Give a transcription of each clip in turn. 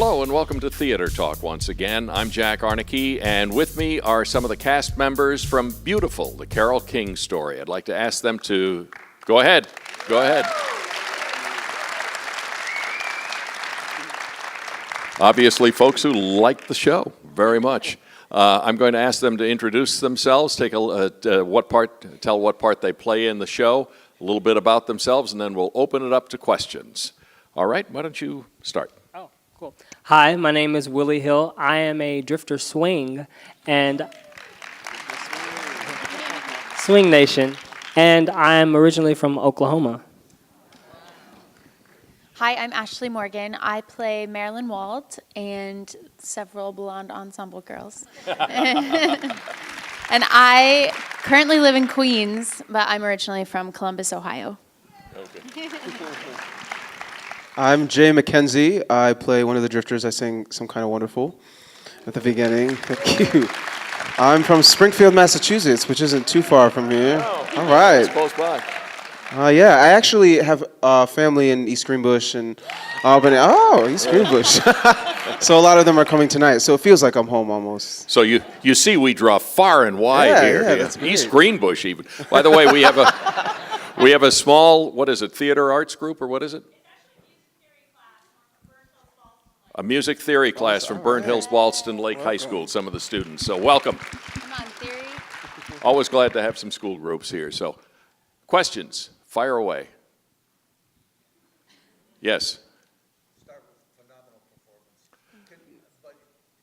Hello and welcome to Theater Talk once again. I'm Jack Arneke, and with me are some of the cast members from Beautiful, the Carole King story. I'd like to ask them to go ahead. Obviously, folks who like the show very much. I'm going to ask them to introduce themselves, tell what part they play in the show, a little bit about themselves, and then we'll open it up to questions. All right, why don't you start? Oh, cool. Hi, my name is Willie Hill. I am a drifter swing and Swing Nation, and I'm originally from Oklahoma. Hi, I'm Ashley Morgan. I play Marilyn Wald and several blonde ensemble girls. And I currently live in Queens, but I'm originally from Columbus, Ohio. Okay. I'm Jay McKenzie. I play one of the drifters. I sing Some Kind of Wonderful at the beginning. Thank you. I'm from Springfield, Massachusetts, which isn't too far from here. All right. It's close by. Yeah, I actually have family in East Greenbush and Albany. Oh, East Greenbush. So a lot of them are coming tonight, so it feels like I'm home almost. So you see we draw far and wide here. Yeah, that's great. East Greenbush even. By the way, we have a small, what is it, theater arts group, or what is it? A music theory class from Burnt Hills Ballston Lake High School, some of the students. So welcome. Come on, theory. Always glad to have some school groups here. So questions, fire away. Yes. Start with phenomenal performance. But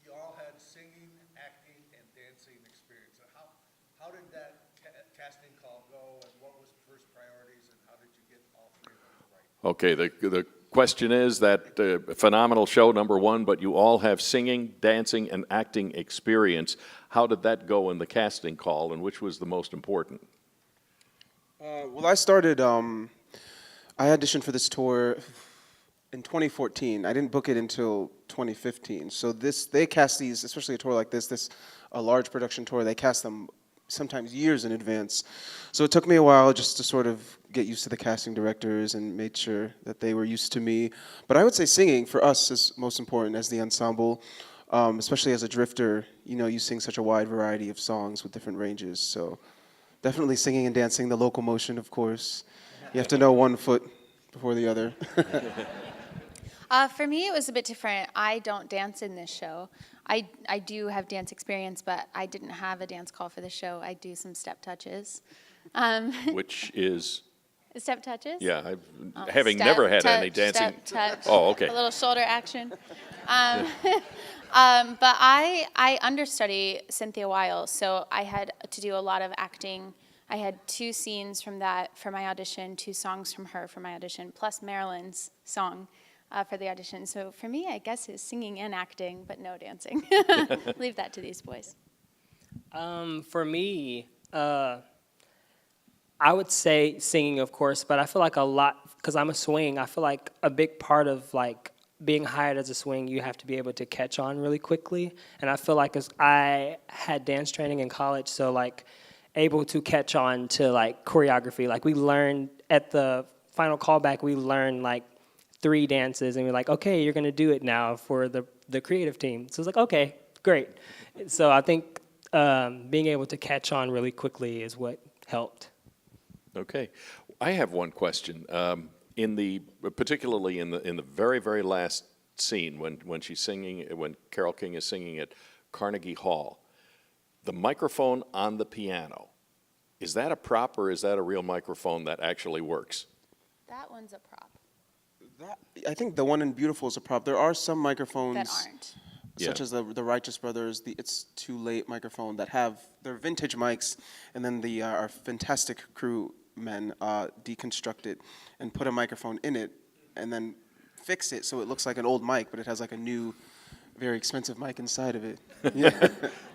you all had singing, acting, and dancing experience. How did that casting call go, and what was first priorities, and how did you get all three of them right? Okay, the question is that phenomenal show, number one, but you all have singing, dancing, and acting experience. How did that go in the casting call, and which was the most important? Well, I started, I auditioned for this tour in 2014. I didn't book it until 2015. So they cast these, especially a tour like this, a large production tour, they cast them sometimes years in advance. So it took me a while just to sort of get used to the casting directors and made sure that they were used to me. But I would say singing for us is most important as the ensemble, especially as a drifter. You know, you sing such a wide variety of songs with different ranges. So definitely singing and dancing, the locomotion, of course. You have to know one foot before the other. For me, it was a bit different. I don't dance in this show. I do have dance experience, but I didn't have a dance call for the show. I do some step touches. Which is? Step touches? Yeah, having never had any dancing. Step, touch. Oh, okay. A little shoulder action. But I understudy Cynthia Weil, so I had to do a lot of acting. I had 2 scenes from that for my audition, 2 songs from her for my audition, plus Marilyn's song for the audition. So for me, I guess it's singing and acting, but no dancing. Leave that to these boys. For me, I would say singing, of course, but I feel like a lot, because I'm a swing, I feel like a big part of like being hired as a swing, you have to be able to catch on really quickly. And I feel like I had dance training in college, so like able to catch on to like choreography. Like we learned at the final callback, we learned like 3 dances, and we're like, okay, you're gonna do it now for the creative team. So it's like, okay, great. So I think being able to catch on really quickly is what helped. Okay, I have one question. Particularly in the very, very last scene when she's singing, when Carole King is singing at Carnegie Hall, the microphone on the piano, is that a prop or is that a real microphone that actually works? That one's a prop. I think the one in Beautiful is a prop. There are some microphones That aren't. such as the Righteous Brothers, It's Too Late microphone that have, they're vintage mics, and then our fantastic crew men deconstruct it and put a microphone in it and then fix it so it looks like an old mic, but it has like a new, very expensive mic inside of it. Yeah.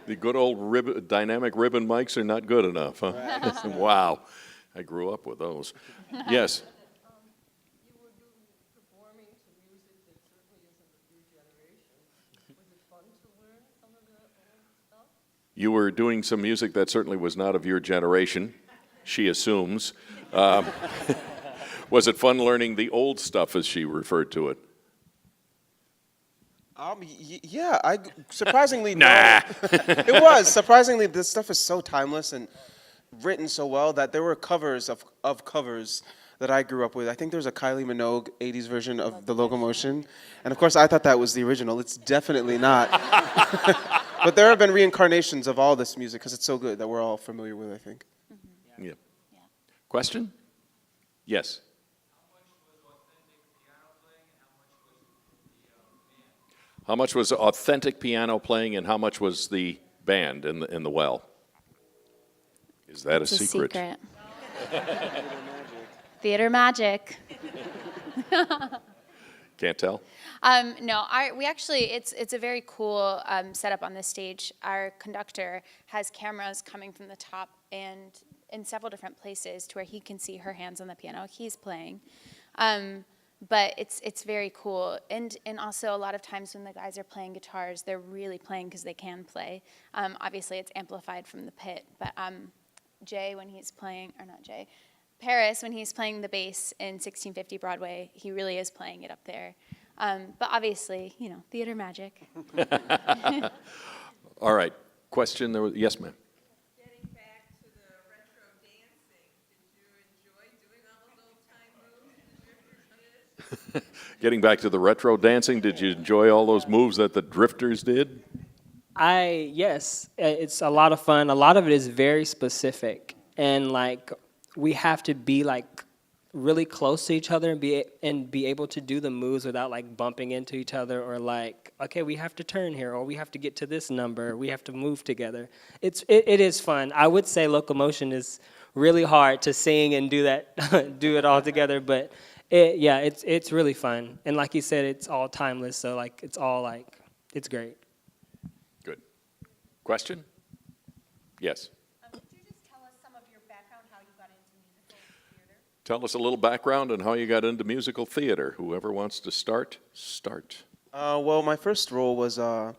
The good old dynamic ribbon mics are not good enough, huh? Right. Wow, I grew up with those. Yes? You were performing to music that certainly isn't of your generation. Was it fun to learn some of the old stuff? You were doing some music that certainly was not of your generation, she assumes. Was it fun learning the old stuff, as she referred to it? Yeah, surprisingly no. It was surprisingly, this stuff is so timeless and written so well that there were covers of covers that I grew up with. I think there's a Kylie Minogue 80s version of the Locomotion, and of course I thought that was the original. It's definitely not. But there have been reincarnations of all this music because it's so good that we're all familiar with, I think. Yeah. Question? Yes. How much was authentic piano playing and how much was the band in the well? Is that It's a secret? Theater magic. Can't tell? No, we actually, it's a very cool setup on this stage. Our conductor has cameras coming from the top and in several different places to where he can see her hands on the piano. He's playing. But it's very cool. And also a lot of times when the guys are playing guitars, they're really playing because they can play. Obviously it's amplified from the pit, but Jay, when he's playing, or not Jay, Paris, when he's playing the bass in 1650 Broadway, he really is playing it up there. But obviously, theater magic. All right. Question? Yes, ma'am. Getting back to the retro dancing, did you enjoy doing all those old-time moves the Drifters did? Getting back to the retro dancing, did you enjoy all those moves that the Drifters did? Yes, it's a lot of fun. A lot of it is very specific, and like we have to be like really close to each other and be able to do the moves without like bumping into each other or like, okay, we have to turn here or we have to get to this number. We have to move together. It is fun. I would say Locomotion is really hard to sing and do that, do it all together, but it's really fun. And like you said, it's all timeless. So like it's all like it's great. Good. Question? Yes. Could you just tell us some of your background, how you got into musical theater? Tell us a little background on how you got into musical theater. Whoever wants to start. Well, my first role was a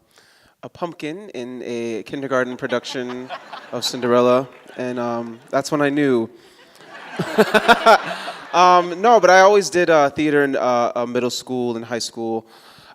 pumpkin in a kindergarten production of Cinderella, and that's when I knew. No, but I always did theater in middle school and high school.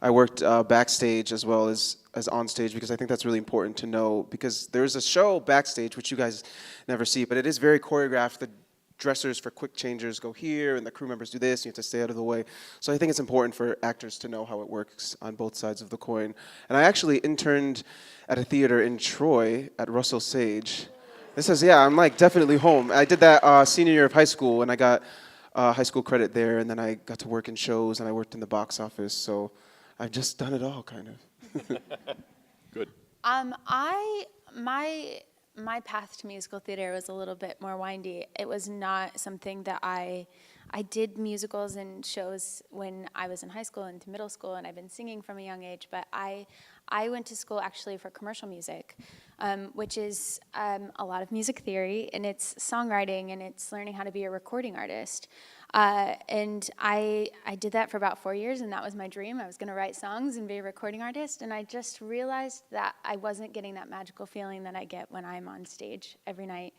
I worked backstage as well as on stage because I think that's really important to know because there's a show backstage which you guys never see, but it is very choreographed. The dressers for quick changers go here and the crew members do this and you have to stay out of the way. So I think it's important for actors to know how it works on both sides of the coin. And I actually interned at a theater in Troy at Russell Sage. This is, I'm like definitely home. I did that senior year of high school and I got high school credit there and then I got to work in shows and I worked in the box office. So I've just done it all kind of. Good. My path to musical theater was a little bit more windy. It was not something that I did musicals and shows when I was in high school and to middle school, and I've been singing from a young age, but I went to school actually for commercial music, which is a lot of music theory, and it's songwriting, and it's learning how to be a recording artist. And I did that for about 4 years, and that was my dream. I was going to write songs and be a recording artist, and I just realized that I wasn't getting that magical feeling that I get when I'm on stage every night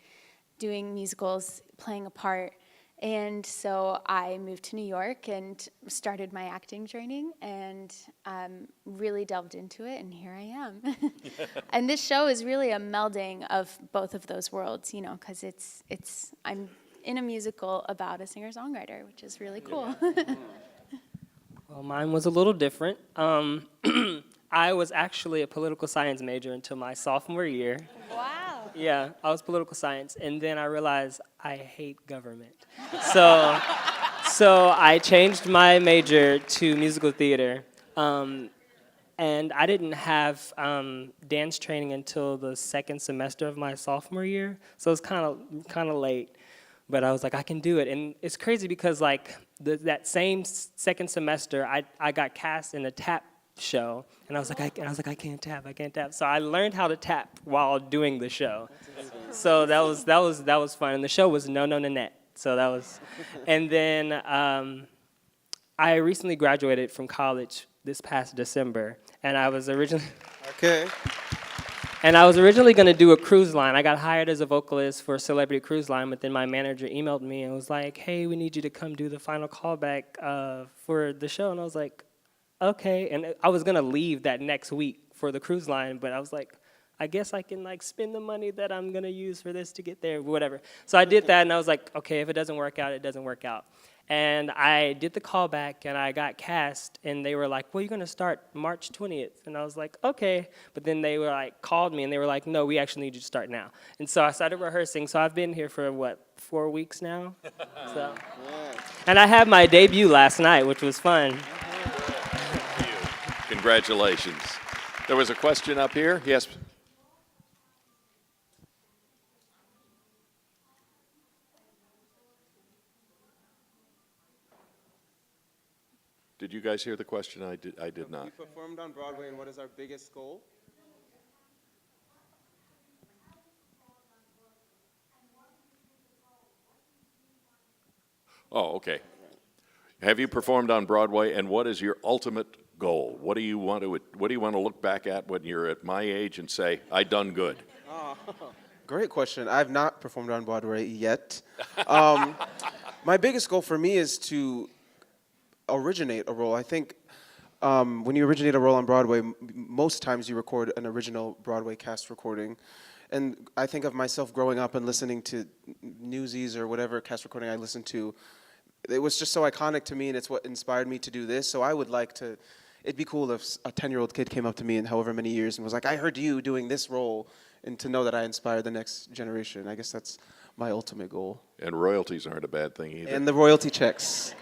doing musicals, playing a part. And so I moved to New York and started my acting training and really delved into it, and here I am. And this show is really a melding of both of those worlds, because I'm in a musical about a singer-songwriter, which is really cool. Well, mine was a little different. I was actually a political science major until my sophomore year. Wow. Yeah, I was political science, and then I realized I hate government. So I changed my major to musical theater, and I didn't have dance training until the second semester of my sophomore year, so it's kind of late. But I was like, I can do it, and it's crazy because like that same second semester, I got cast in a tap show, and I was like, I can't tap. So I learned how to tap while doing the show. So that was fun, and the show was No Nanette. So that was, and then I recently graduated from college this past December, and I was originally going to do a cruise line. I got hired as a vocalist for a celebrity cruise line, but then my manager emailed me and was like, hey, we need you to come do the final callback for the show. And I was like, okay. And I was gonna leave that next week for the cruise line, but I was like, I guess I can like spend the money that I'm gonna use for this to get there, whatever. So I did that, and I was like, okay, if it doesn't work out, it doesn't work out. And I did the callback, and I got cast, and they were like, well, you're gonna start March 20th. And I was like, okay. But then they were like, called me, and they were like, no, we actually need you to start now. And so I started rehearsing. So I've been here for, 4 weeks now? So. And I had my debut last night, which was fun. Congratulations. There was a question up here. Yes. Did you guys hear the question? I did not. We performed on Broadway, and what is our biggest goal? Oh, okay. Have you performed on Broadway, and what is your ultimate goal? What do you want to look back at when you're at my age and say, I done good? Great question. I've not performed on Broadway yet. My biggest goal for me is to originate a role. I think when you originate a role on Broadway, most times you record an original Broadway cast recording. And I think of myself growing up and listening to Newsies or whatever cast recording I listened to. It was just so iconic to me, and it's what inspired me to do this. So I would like to, it'd be cool if a 10-year-old kid came up to me in however many years and was like, I heard you doing this role, and to know that I inspired the next generation. I guess that's my ultimate goal. And royalties aren't a bad thing either. And the royalty checks.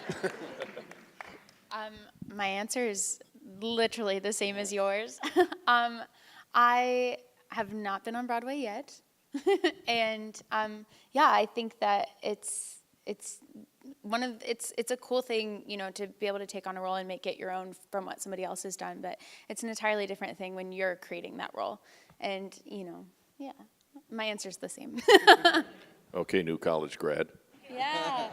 My answer is literally the same as yours. I have not been on Broadway yet, and yeah, I think that it's a cool thing, you know, to be able to take on a role and make it your own from what somebody else has done. But it's an entirely different thing when you're creating that role, and you know, yeah, my answer's the same. Okay, new college grad. Yeah.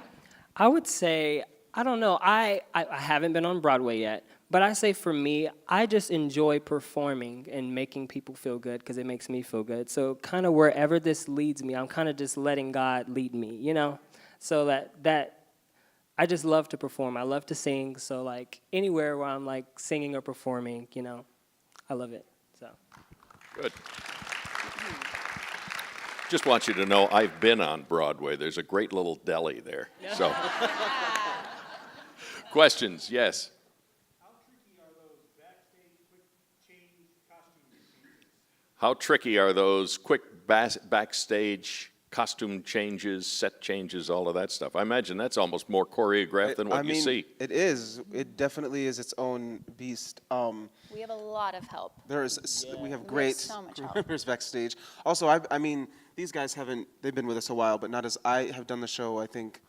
I would say, I don't know, I haven't been on Broadway yet, but I say for me, I just enjoy performing and making people feel good because it makes me feel good. So kind of wherever this leads me, I'm kind of just letting God lead me, you know? So that I just love to perform. I love to sing. So like anywhere where I'm like singing or performing, you know, I love it. So. Good. Just want you to know I've been on Broadway. There's a great little deli there. So, questions? Yes. How tricky are those quick backstage costume changes, set changes, all of that stuff? I imagine that's almost more choreographed than what you see. It is. It definitely is its own beast. We have a lot of help. We have great so much help. members backstage. Also, I mean, these guys they've been with us a while, but not as I have done the show, I think,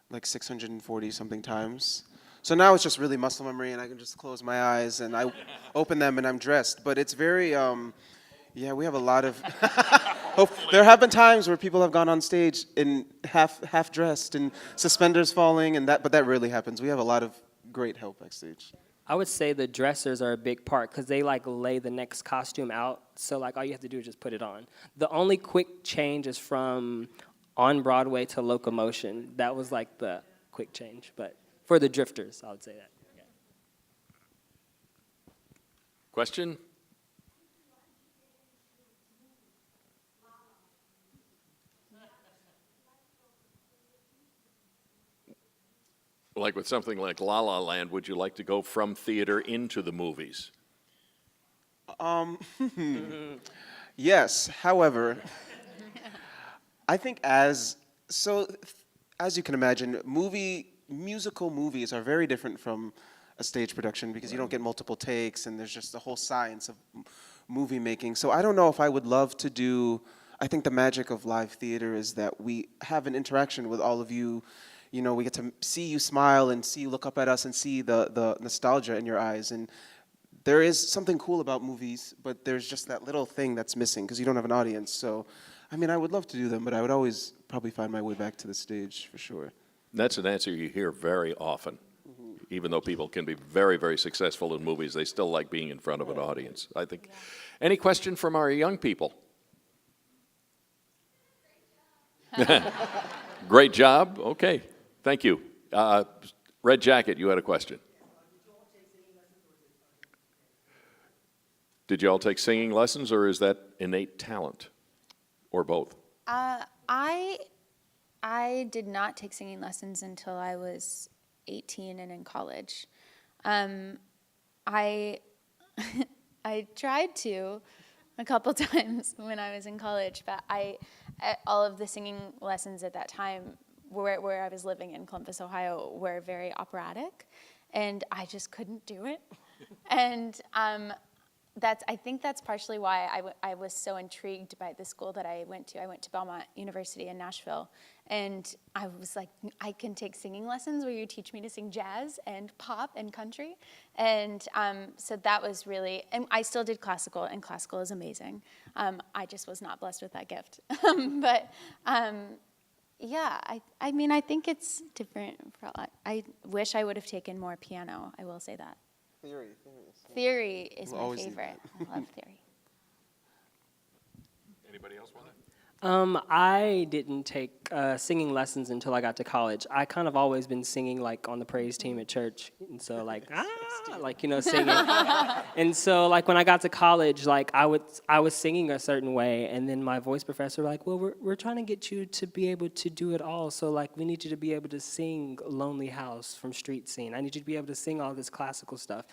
like 640 something times. So now it's just really muscle memory, and I can just close my eyes, and I open them, and I'm dressed. But it's very, yeah, we have a lot of, there have been times where people have gone on stage in half dressed and suspenders falling, but that rarely happens. We have a lot of great help backstage. I would say the dressers are a big part because they like lay the next costume out. So like all you have to do is just put it on. The only quick change is from on Broadway to Locomotion. That was like the quick change. But for the drifters, I would say that. Yeah. Question? Like with something like La La Land, would you like to go from theater into the movies? Yes. However, I think as you can imagine, musical movies are very different from a stage production because you don't get multiple takes and there's just the whole science of movie making. So I don't know if I would love to do. I think the magic of live theater is that we have an interaction with all of you. You know, we get to see you smile and see you look up at us and see the nostalgia in your eyes. And there is something cool about movies, but there's just that little thing that's missing because you don't have an audience. So, I mean, I would love to do them, but I would always probably find my way back to the stage for sure. That's an answer you hear very often. Even though people can be very, very successful in movies, they still like being in front of an audience, I think. Any question from our young people? Great job. Okay. Thank you. Red Jacket, you had a question. Did you all take singing lessons Did you all take singing lessons, or is that innate talent, or both? I did not take singing lessons until I was 18 and in college. I I tried to a couple times when I was in college, but all of the singing lessons at that time where I was living in Columbus, Ohio, were very operatic, and I just couldn't do it. And I think that's partially why I was so intrigued by the school that I went to. I went to Belmont University in Nashville, and I was like, I can take singing lessons where you teach me to sing jazz and pop and country. And so that was really, and I still did classical, and classical is amazing. I just was not blessed with that gift. But yeah, I mean, I think it's different. I wish I would have taken more piano, I will say that. Theory is We'll my always need favorite. I love theory. Anybody else want to? I didn't take singing lessons until I got to college. I kind of always been singing like on the praise team at church, and so like singing. And so like when I got to college, like I was singing a certain way, and then my voice professor was like, well, we're trying to get you to be able to do it all. So like we need you to be able to sing Lonely House from Street Scene. I need you to be able to sing all this classical stuff.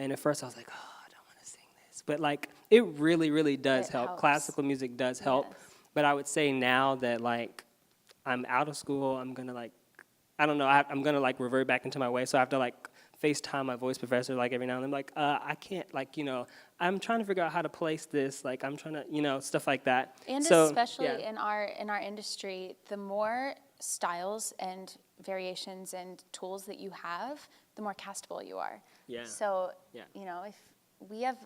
And at first I was like, oh, I don't want to sing this, but like it really, really does It help. helps. Classical music does help. Yes. But I would say now that like I'm out of school, I'm gonna like, I don't know, I'm gonna like revert back into my way. So I have to like FaceTime my voice professor like every now and then. Like I can't like I'm trying to figure out how to place this. Like I'm trying to stuff like that. And so, especially yeah. in our industry, the more styles and variations and tools that you have, the more castable you are. Yeah. So Yeah. if we have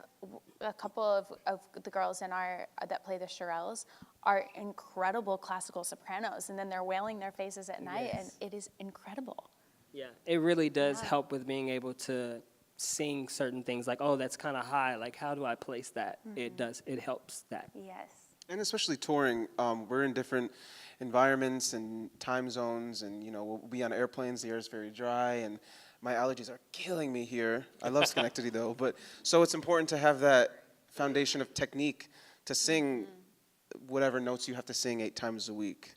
a couple of the girls in our that play the Shirelles are incredible classical sopranos, and then they're wailing their faces at night, and it is incredible. Yeah, it really does help with being able to sing certain things. Like, oh, that's kind of high. Like, how do I place that? It does. It helps that. Yes. And especially touring, we're in different environments and time zones, and we'll be on airplanes. The air is very dry, and my allergies are killing me here. I love Schenectady though, but so it's important to have that foundation of technique to sing whatever notes you have to sing 8 times a week.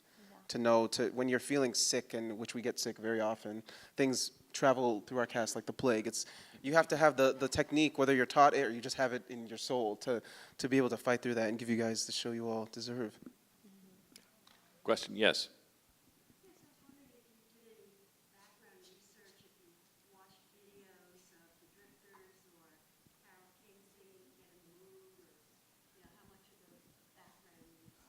To know when you're feeling sick, and which we get sick very often, things travel through our cast like the plague. You have to have the technique, whether you're taught it or you just have it in your soul, to be able to fight through that and give you guys the show you all deserve. Question, yes.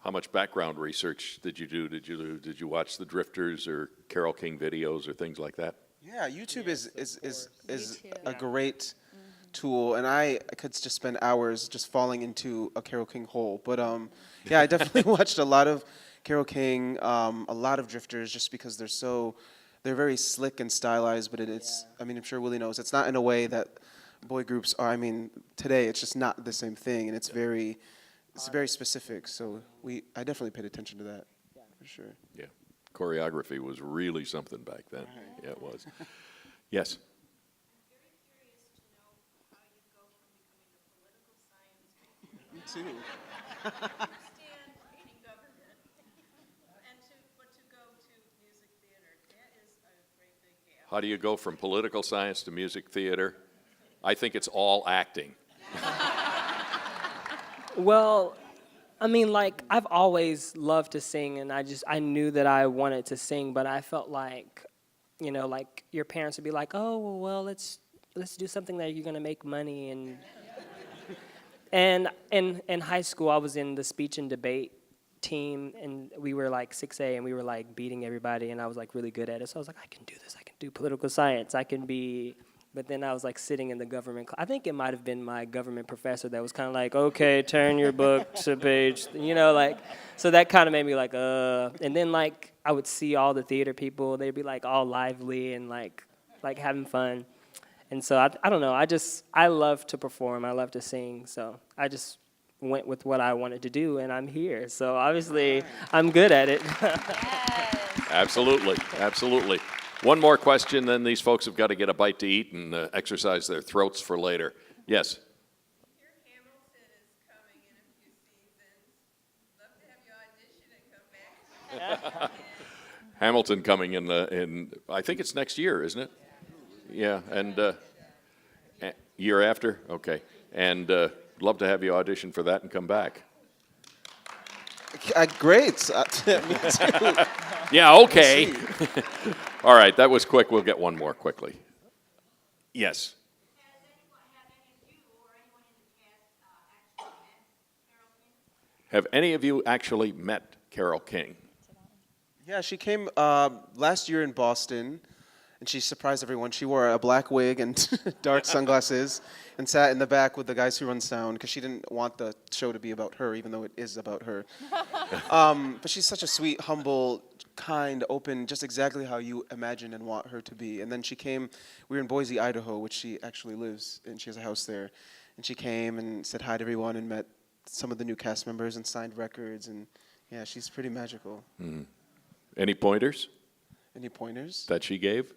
How much background research did you do? Did you watch the Drifters or Carole King videos or things like that? Yeah, YouTube is YouTube. a great tool, and I could just spend hours just falling into a Carole King hole. But yeah, I definitely watched a lot of Carole King, a lot of Drifters, just because they're very slick and stylized. But it's, I mean, I'm sure Willie knows, it's not in a way that boy groups are. I mean, today it's just not the same thing, and it's very specific. So I definitely paid attention to that, for sure. Yeah. Choreography was really something back then. Yeah, it was. Yes. Very curious to know how you go from becoming a political science Me too. understand reading government but to go to music theater. That is a great big gap. How do you go from political science to music theater? I think it's all acting. Well, I mean, like, I've always loved to sing, and I knew that I wanted to sing, but I felt like, like your parents would be like, oh, well, let's do something that you're gonna make money, and in high school, I was in the speech and debate team, and we were like 6A, and we were like beating everybody, and I was like really good at it, so I was like, I can do this, I can do political science, but then I was like sitting in the government class. I think it might have been my government professor that was kind of like, okay, turn your book to page, so that kind of made me like, and then like I would see all the theater people, they'd be like all lively and like having fun. And so I don't know, I love to perform, I love to sing, so I just went with what I wanted to do, and I'm here. So obviously I'm good at it. Absolutely, absolutely. One more question, then these folks have got to get a bite to eat and exercise their throats for later. Yes? Your Hamill Hamilton coming in I think it's next year, isn't it? Yeah, and year after? Okay. And love to have you audition for that and come back. Great. Me too. Yeah, okay. All right, that was quick. We'll get one more quickly. Yes. Have any of you actually met Carole King? Yeah, she came last year in Boston, and she surprised everyone. She wore a black wig and dark sunglasses and sat in the back with the guys who run sound because she didn't want the show to be about her, even though it is about her. But she's such a sweet, humble, kind, open, just exactly how you imagine and want her to be. And then she came, we were in Boise, Idaho, which she actually lives, and she has a house there. And she came and said hi to everyone and met some of the new cast members and signed records. And yeah, she's pretty magical. Any pointers Any pointers? that she gave?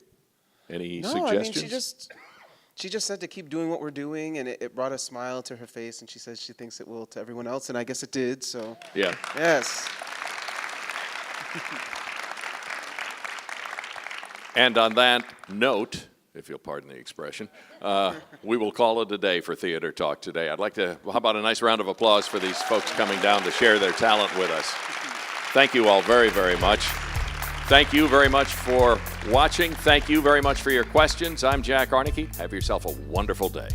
Any No, suggestions? I mean, she just said to keep doing what we're doing, and it brought a smile to her face, and she says she thinks it will to everyone else, and I guess it did, so Yeah. yes. And on that note, if you'll pardon the expression, we will call it a day for Theater Talk today. I'd like to, how about a nice round of applause for these folks coming down to share their talent with us. Thank you all very, very much. Thank you very much for watching. Thank you very much for your questions. I'm Jack Arnicke. Have yourself a wonderful day.